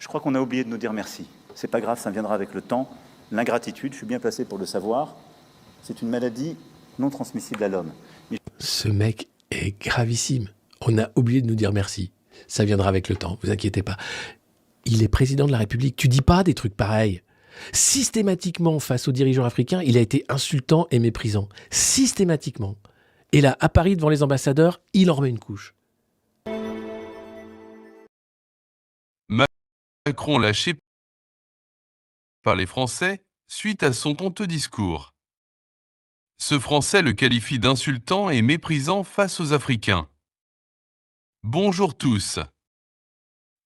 Je crois qu'on a oublié de nous dire merci. C'est pas grave, ça viendra avec le temps. L'ingratitude, je suis bien placé pour le savoir, c'est une maladie non transmissible à l'homme. Ce mec est gravissime. On a oublié de nous dire merci. Ça viendra avec le temps, vous inquiétez pas. Il est président de la République. Tu dis pas des trucs pareils. Systématiquement, face aux dirigeants africains, il a été insultant et méprisant. Systématiquement. Et là, à Paris, devant les ambassadeurs, il en remet une couche. Macron lâché par les Français suite à son honteux discours. Ce Français le qualifie d'insultant et méprisant face aux Africains. Bonjour tous.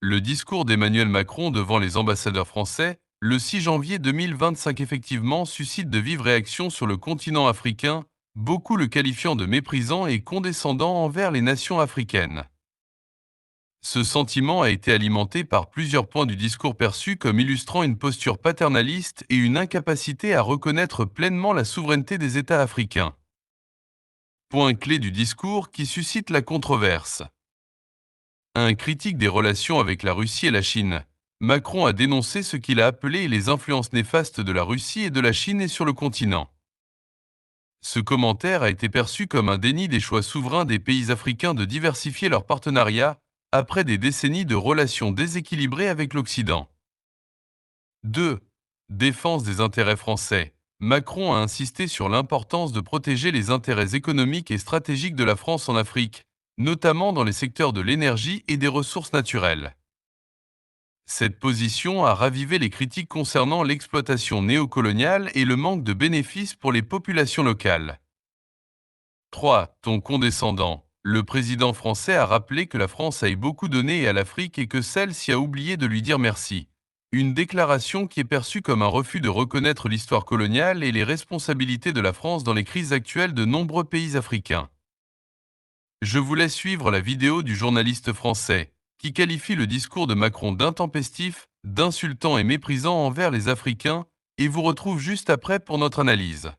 Le discours d'Emmanuel Macron devant les ambassadeurs français, le 6 janvier 2025 effectivement suscite de vives réactions sur le continent africain, beaucoup le qualifiant de méprisant et condescendant envers les nations africaines. Ce sentiment a été alimenté par plusieurs points du discours perçus comme illustrant une posture paternaliste et une incapacité à reconnaître pleinement la souveraineté des États africains. Point clé du discours qui suscite la controverse. Un critique des relations avec la Russie et la Chine, Macron a dénoncé ce qu'il a appelé les influences néfastes de la Russie et de la Chine sur le continent. Ce commentaire a été perçu comme un déni des choix souverains des pays africains de diversifier leurs partenariats après des décennies de relations déséquilibrées avec l'Occident. 2. Défense des intérêts français. Macron a insisté sur l'importance de protéger les intérêts économiques et stratégiques de la France en Afrique, notamment dans les secteurs de l'énergie et des ressources naturelles. Cette position a ravivé les critiques concernant l'exploitation néocoloniale et le manque de bénéfices pour les populations locales. 3. Ton condescendant. Le président français a rappelé que la France a beaucoup donné à l'Afrique et que celle-ci a oublié de lui dire merci. Une déclaration qui est perçue comme un refus de reconnaître l'histoire coloniale et les responsabilités de la France dans les crises actuelles de nombreux pays africains. Je vous laisse suivre la vidéo du journaliste français, qui qualifie le discours de Macron d'intempestif, d'insultant et méprisant envers les Africains, et vous retrouve juste après pour notre analyse.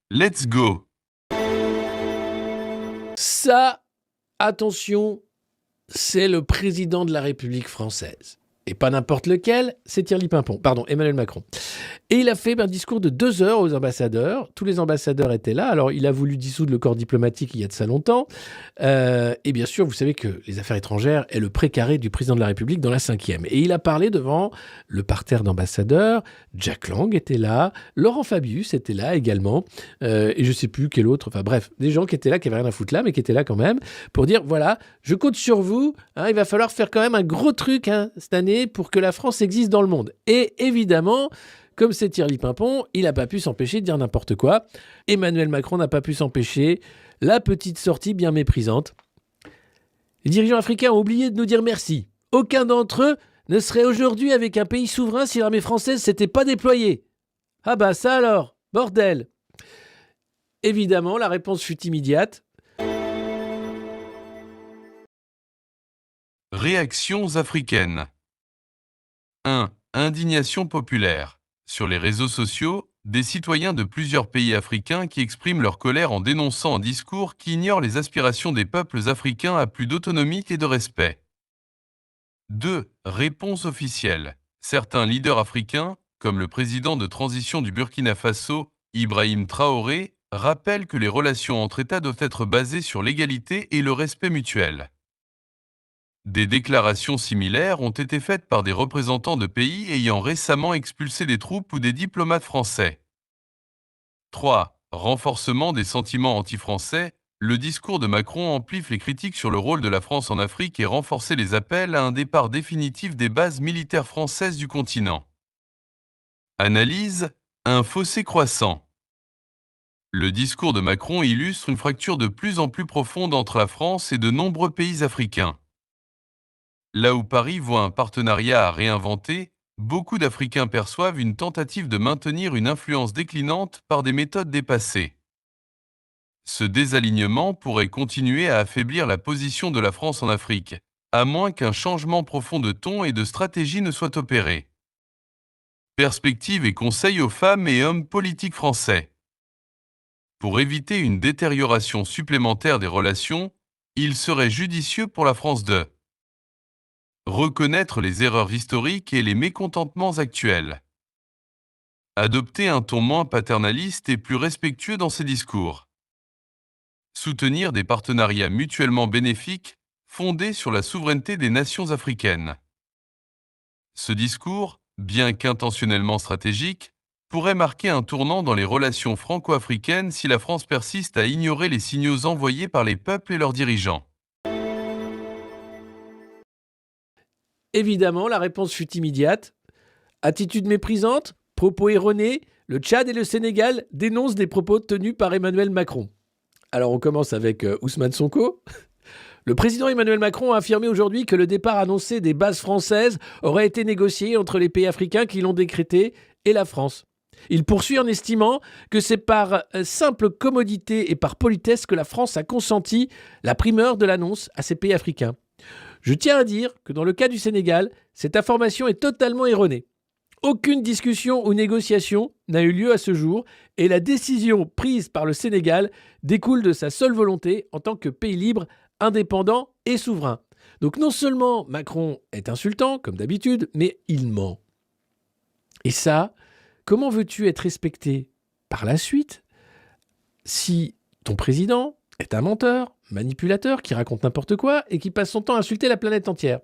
Let's go! Ça, attention, c'est le président de la République française. Et pas n'importe lequel, c'est Thierry Pimpon, pardon, Emmanuel Macron. Et il a fait un discours de 2 heures aux ambassadeurs. Tous les ambassadeurs étaient là. Alors, il a voulu dissoudre le corps diplomatique il y a de ça longtemps. Et bien sûr, vous savez que les affaires étrangères est le précaré du président de la République dans la 5e. Et il a parlé devant le parterre d'ambassadeurs. Jack Lang était là. Laurent Fabius était là également. Et je ne sais plus quel autre. Enfin bref, des gens qui étaient là, qui n'avaient rien à foutre là, mais qui étaient là quand même, pour dire, voilà, je compte sur vous. Il va falloir faire quand même un gros truc cette année pour que la France existe dans le monde. Et évidemment, comme c'est Thierry Pimpon, il n'a pas pu s'empêcher de dire n'importe quoi. Emmanuel Macron n'a pas pu s'empêcher la petite sortie bien méprisante. Les dirigeants africains ont oublié de nous dire merci. Aucun d'entre eux ne serait aujourd'hui avec un pays souverain si l'armée française s'était pas déployée. Ah bah ça alors, bordel. Évidemment, la réponse fut immédiate. Réactions africaines. 1. Indignation populaire. Sur les réseaux sociaux, des citoyens de plusieurs pays africains qui expriment leur colère en dénonçant un discours qui ignore les aspirations des peuples africains à plus d'autonomie et de respect. 2. Réponse officielle. Certains leaders africains, comme le président de transition du Burkina Faso, Ibrahim Traoré, rappellent que les relations entre États doivent être basées sur l'égalité et le respect mutuel. Des déclarations similaires ont été faites par des représentants de pays ayant récemment expulsé des troupes ou des diplomates français. 3. Renforcement des sentiments anti-français. Le discours de Macron amplifie les critiques sur le rôle de la France en Afrique et renforce les appels à un départ définitif des bases militaires françaises du continent. Analyse. Un fossé croissant. Le discours de Macron illustre une fracture de plus en plus profonde entre la France et de nombreux pays africains. Là où Paris voit un partenariat à réinventer, beaucoup d'Africains perçoivent une tentative de maintenir une influence déclinante par des méthodes dépassées. Ce désalignement pourrait continuer à affaiblir la position de la France en Afrique, à moins qu'un changement profond de ton et de stratégie ne soit opéré. Perspectives et conseils aux femmes et hommes politiques français. Pour éviter une détérioration supplémentaire des relations, il serait judicieux pour la France de reconnaître les erreurs historiques et les mécontentements actuels, adopter un ton moins paternaliste et plus respectueux dans ses discours, soutenir des partenariats mutuellement bénéfiques fondés sur la souveraineté des nations africaines. Ce discours, bien qu'intentionnellement stratégique, pourrait marquer un tournant dans les relations franco-africaines si la France persiste à ignorer les signaux envoyés par les peuples et leurs dirigeants. Évidemment, la réponse fut immédiate. Attitude méprisante, propos erronés, le Tchad et le Sénégal dénoncent des propos tenus par Emmanuel Macron. Alors on commence avec Ousmane Sonko. Le président Emmanuel Macron a affirmé aujourd'hui que le départ annoncé des bases françaises aurait été négocié entre les pays africains qui l'ont décrété et la France. Il poursuit en estimant que c'est par simple commodité et par politesse que la France a consenti la primeur de l'annonce à ces pays africains. Je tiens à dire que dans le cas du Sénégal, cette information est totalement erronée. Aucune discussion ou négociation n'a eu lieu à ce jour et la décision prise par le Sénégal découle de sa seule volonté en tant que pays libre, indépendant et souverain. Donc non seulement Macron est insultant, comme d'habitude, mais il ment. Et ça, comment veux-tu être respecté par la suite si ton président est un menteur, manipulateur, qui raconte n'importe quoi et qui passe son temps à insulter la planète entière?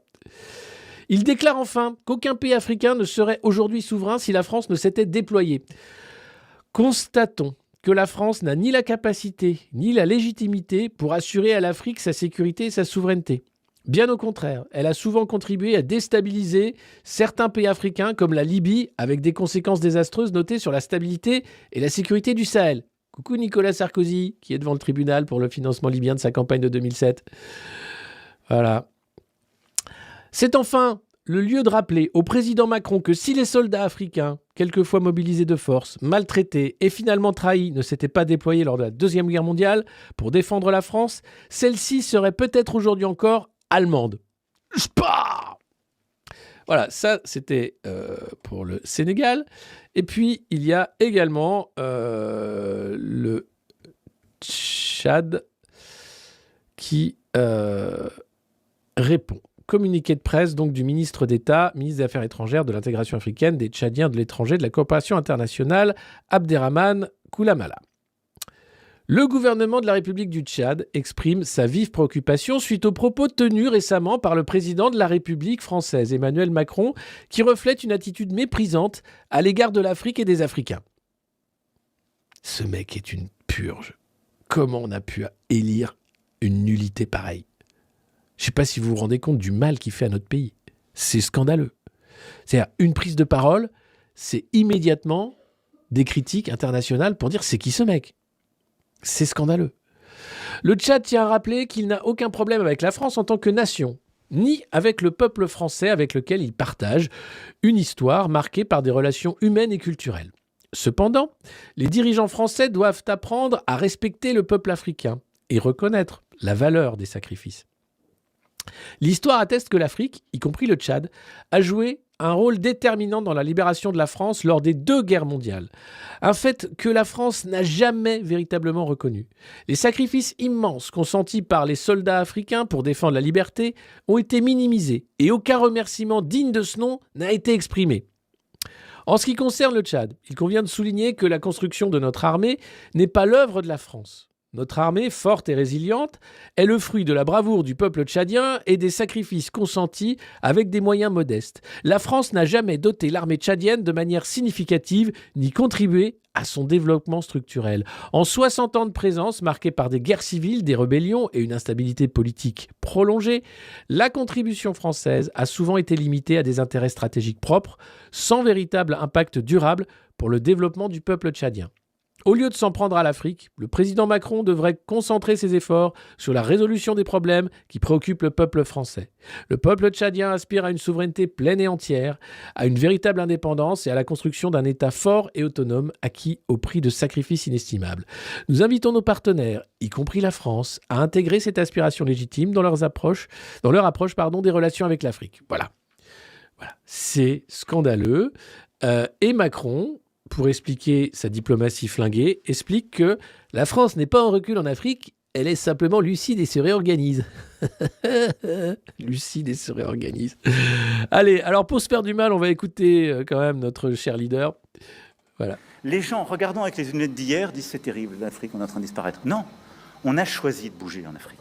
Il déclare enfin qu'aucun pays africain ne serait aujourd'hui souverain si la France ne s'était déployée. Constatons que la France n'a ni la capacité ni la légitimité pour assurer à l'Afrique sa sécurité et sa souveraineté. Bien au contraire, elle a souvent contribué à déstabiliser certains pays africains comme la Libye, avec des conséquences désastreuses notées sur la stabilité et la sécurité du Sahel. Coucou Nicolas Sarkozy, qui est devant le tribunal pour le financement libyen de sa campagne de 2007. Voilà. C'est enfin le lieu de rappeler au président Macron que si les soldats africains, quelquefois mobilisés de force, maltraités et finalement trahis, ne s'étaient pas déployés lors de la Deuxième Guerre mondiale pour défendre la France, celle-ci serait peut-être aujourd'hui encore allemande. Voilà, ça c'était pour le Sénégal. Et puis il y a également le Tchad qui répond. Communiqué de presse donc du ministre d'État, ministre des Affaires étrangères, de l'intégration africaine, des Tchadiens de l'étranger, de la coopération internationale, Abderrahmane Koulamala. Le gouvernement de la République du Tchad exprime sa vive préoccupation suite aux propos tenus récemment par le président de la République française, Emmanuel Macron, qui reflètent une attitude méprisante à l'égard de l'Afrique et des Africains. Ce mec est une purge. Comment on a pu élire une nullité pareille ? Je ne sais pas si vous vous rendez compte du mal qu'il fait à notre pays. C'est scandaleux. C'est-à-dire, une prise de parole, c'est immédiatement des critiques internationales pour dire c'est qui ce mec ? C'est scandaleux. Le Tchad tient à rappeler qu'il n'a aucun problème avec la France en tant que nation, ni avec le peuple français avec lequel il partage une histoire marquée par des relations humaines et culturelles. Cependant, les dirigeants français doivent apprendre à respecter le peuple africain et reconnaître la valeur des sacrifices. L'histoire atteste que l'Afrique, y compris le Tchad, a joué un rôle déterminant dans la libération de la France lors des 2 guerres mondiales. Un fait que la France n'a jamais véritablement reconnu. Les sacrifices immenses consentis par les soldats africains pour défendre la liberté ont été minimisés et aucun remerciement digne de ce nom n'a été exprimé. En ce qui concerne le Tchad, il convient de souligner que la construction de notre armée n'est pas l'œuvre de la France. Notre armée, forte et résiliente, est le fruit de la bravoure du peuple tchadien et des sacrifices consentis avec des moyens modestes. La France n'a jamais doté l'armée tchadienne de manière significative ni contribué à son développement structurel. En 60 ans de présence marquée par des guerres civiles, des rébellions et une instabilité politique prolongée, la contribution française a souvent été limitée à des intérêts stratégiques propres, sans véritable impact durable pour le développement du peuple tchadien. Au lieu de s'en prendre à l'Afrique, le président Macron devrait concentrer ses efforts sur la résolution des problèmes qui préoccupent le peuple français. Le peuple tchadien aspire à une souveraineté pleine et entière, à une véritable indépendance et à la construction d'un État fort et autonome acquis au prix de sacrifices inestimables. Nous invitons nos partenaires, y compris la France, à intégrer cette aspiration légitime dans leur approche des relations avec l'Afrique. Voilà. C'est scandaleux. Et Macron, pour expliquer sa diplomatie flinguée, explique que la France n'est pas en recul en Afrique Elle est simplement lucide et se réorganise. Lucide et se réorganise. Allez, alors pour se faire du mal, on va écouter quand même notre cher leader. Voilà. Les gens, regardant avec les lunettes d'hier, disent c'est terrible, l'Afrique, on est en train de disparaître. Non, on a choisi de bouger en Afrique.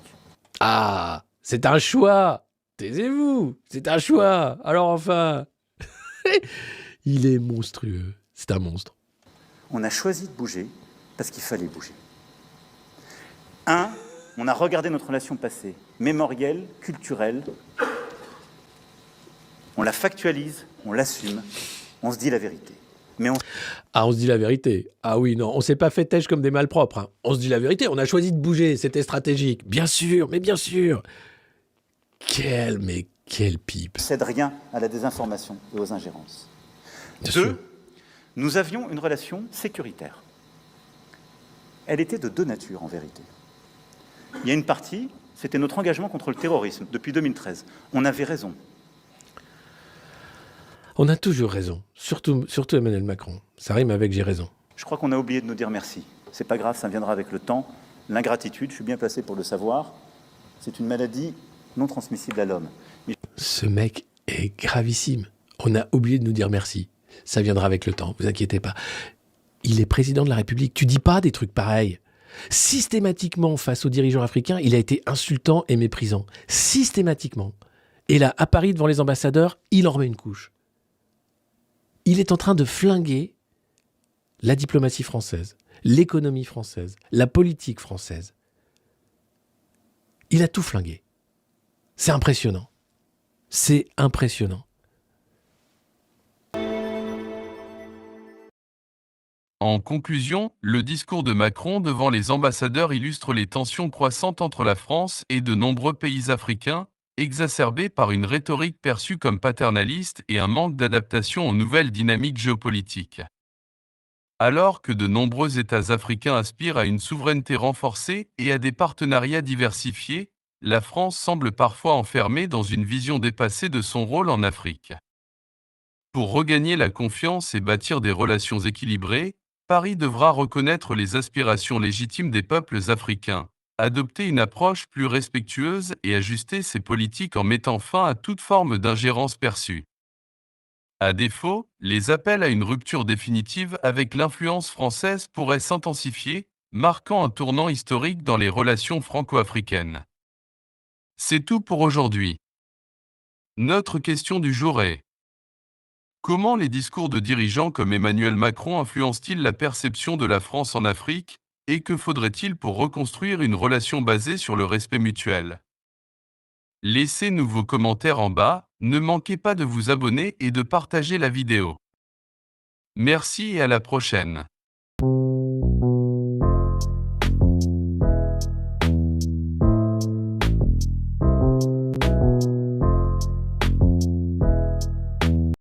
Ah, c'est un choix. Taisez-vous, c'est un choix. Alors enfin, il est monstrueux. C'est un monstre. On a choisi de bouger parce qu'il fallait bouger. On a regardé notre relation passée, mémorielle, culturelle. On la factualise, on l'assume, on se dit la vérité. Ah, on se dit la vérité. Ah oui, non, on s'est pas fait têche comme des malpropres. Hein. On se dit la vérité, on a choisi de bouger, c'était stratégique. Bien sûr, mais bien sûr. Quelle pipe. On ne cède rien à la désinformation et aux ingérences. Bien 2, sûr. nous avions une relation sécuritaire. Elle était de deux natures, en vérité. Il y a une partie, c'était notre engagement contre le terrorisme, depuis 2013. On avait raison. On a toujours raison, surtout Emmanuel Macron. Ça rime avec j'ai raison. Je crois qu'on a oublié de nous dire merci. C'est pas grave, ça viendra avec le temps. L'ingratitude, je suis bien placé pour le savoir, c'est une maladie non transmissible à l'homme. Ce mec est gravissime. On a oublié de nous dire merci. Ça viendra avec le temps, vous inquiétez pas. Il est président de la République. Tu dis pas des trucs pareils. Systématiquement, face aux dirigeants africains, il a été insultant et méprisant. Systématiquement. Et là, à Paris, devant les ambassadeurs, il en remet une couche. Il est en train de flinguer la diplomatie française, l'économie française, la politique française. Il a tout flingué. C'est impressionnant. C'est impressionnant. En conclusion, le discours de Macron devant les ambassadeurs illustre les tensions croissantes entre la France et de nombreux pays africains, exacerbées par une rhétorique perçue comme paternaliste et un manque d'adaptation aux nouvelles dynamiques géopolitiques. Alors que de nombreux États africains aspirent à une souveraineté renforcée et à des partenariats diversifiés, la France semble parfois enfermée dans une vision dépassée de son rôle en Afrique. Pour regagner la confiance et bâtir des relations équilibrées, Paris devra reconnaître les aspirations légitimes des peuples africains, adopter une approche plus respectueuse et ajuster ses politiques en mettant fin à toute forme d'ingérence perçue. À défaut, les appels à une rupture définitive avec l'influence française pourraient s'intensifier, marquant un tournant historique dans les relations franco-africaines. C'est tout pour aujourd'hui. Notre question du jour est: comment les discours de dirigeants comme Emmanuel Macron influencent-ils la perception de la France en Afrique, et que faudrait-il pour reconstruire une relation basée sur le respect mutuel? Laissez-nous vos commentaires en bas, ne manquez pas de vous abonner et de partager la vidéo. Merci et à la prochaine.